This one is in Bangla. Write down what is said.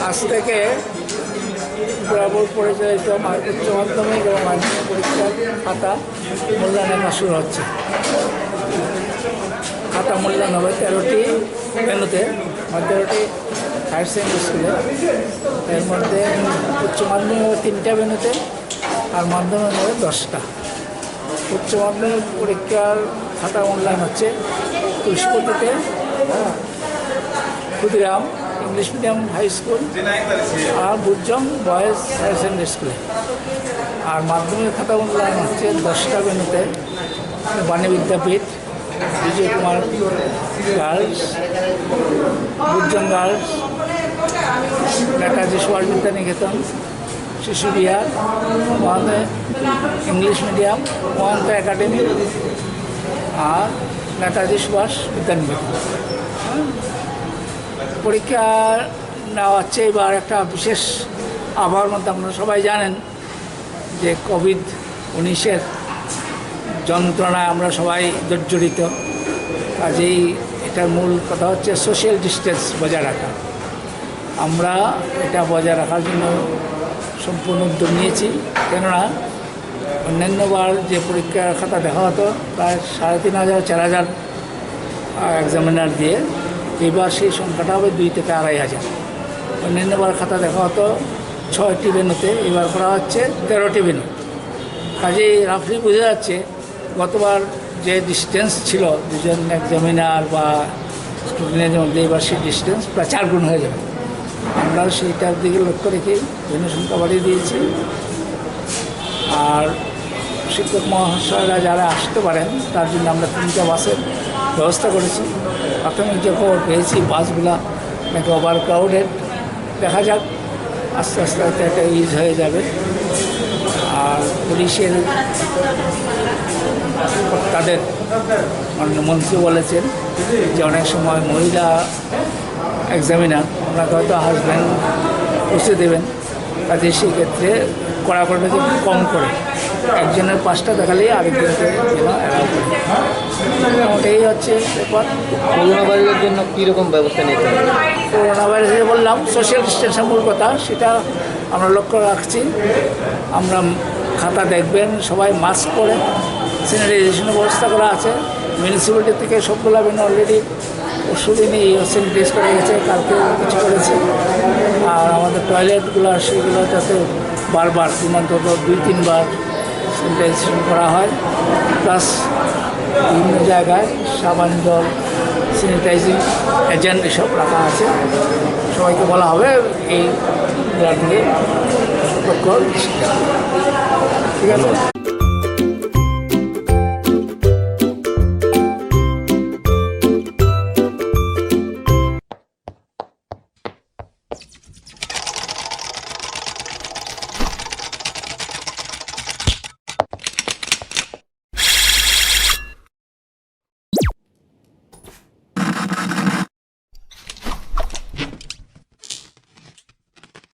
আজ থেকে বরাবর পরিচালিত উচ্চ মাধ্যমিক এবং মাধ্যমিক পরীক্ষার খাতা মূল্যায়নের কাজ শুরু হচ্ছে। খাতা মূল্যায়ন হবে 13টি ভেন্যুতে, 13টি হায়ার সেকেন্ডারি স্কুলে। এর মধ্যে উচ্চ মাধ্যমিক হবে 3টা ভেন্যুতে আর মাধ্যমিক হবে 10টা। উচ্চ মাধ্যমিক পরীক্ষার খাতা মূল্যায়ন হচ্ছে তুলসীপতিতে, Khudiram English medium high school আর বুর্জং বয়েজ হায়ার সেকেন্ডারি স্কুলে। আর মাধ্যমিক খাতা মূল্যায়ন হচ্ছে 10টা ভেন্যুতে, Bani Vidyapith, Bijoy Kumar girls, Burjong girls, Netaji Subhash Vidyaniketan, Shishu Bihar, Mahananda English medium, Mahananda academy আর নেতাজি সুভাষ বিদ্যানিকেতন। পরীক্ষা নেওয়া হচ্ছে এবার একটা বিশেষ আবহাওয়ার মধ্যে। আপনারা সবাই জানেন যে কোভিড-19 যন্ত্রণায় আমরা সবাই জর্জরিত। কাজেই এটার মূল কথা হচ্ছে সোশ্যাল ডিস্টেন্স বজায় রাখা। আমরা এটা বজায় রাখার জন্য সম্পূর্ণ উদ্যোগ নিয়েছি। কেননা অন্যান্যবার যে পরীক্ষার খাতা দেখা হতো প্রায় 3500-4000 এক্সামিনার দিয়ে, এবার সেই সংখ্যাটা হবে 2 থেকে 2500। অন্যান্যবার খাতা দেখা হতো 6টি ভেন্যুতে, এবার করা হচ্ছে 13টি ভেন্যু। কাজেই রাফলি বোঝা যাচ্ছে গতবার যে ডিস্টেন্স ছিল দুজন এক্সামিনার বা স্টুডেন্টের মধ্যে, এবার সেই ডিস্টেন্স প্রায় 4 গুণ হয়ে যাবে। আমরা সেইটার দিকে লক্ষ্য রেখেই ভেন্যু সংখ্যা বাড়িয়ে দিয়েছি। আর শিক্ষক মহাশয়রা যারা আসতে পারেন তার জন্য আমরা 3টা বাসের ব্যবস্থা করেছি। প্রাথমিক যে খবর পেয়েছি বাসগুলা নাকি ওভার ক্রাউডেড, দেখা যাক আস্তে আস্তে একটা ইজ হয়ে যাবে। আর পুলিশের তাদের মন্ত্রী বলেছেন যে অনেক সময় মহিলা এক্সামিনার ওনাকে হয়তো হাজব্যান্ড পৌঁছে দেবেন, কাজে সেক্ষেত্রে কড়াকড়িটা যে কম করে একজনের 5টা দেখালেই আরেকজনকে যেন অ্যালাউ করে। ওটাই হচ্ছে ব্যাপার। করোনা ভাইরাসের জন্য কীরকম ব্যবস্থা নিতে হবে? করোনা ভাইরাসে বললাম সোশ্যাল ডিস্টেন্সের মূল কথা, সেটা আমরা লক্ষ্য রাখছি। আমরা খাতা দেখবেন সবাই মাস্ক পরে, স্যানিটাইজেশনের ব্যবস্থা করা আছে। মিউনিসিপ্যালিটি থেকে সবগুলো ভেন্যু অলরেডি পরশুদিনই স্যানিটাইজ করে গেছে, কালকেও কিছু করেছে। আর আমাদের টয়লেটগুলো সেগুলো যাতে বারবার অন্তত 2-3 বার স্যানিটাইজেশন করা হয়। প্লাস বিভিন্ন জায়গায় সাবান, জল, স্যানিটাইজিং এজেন্ট এসব রাখা আছে। সবাইকে বলা হবে এই ব্লাড দিয়ে সতর্ক। ঠিক আছে।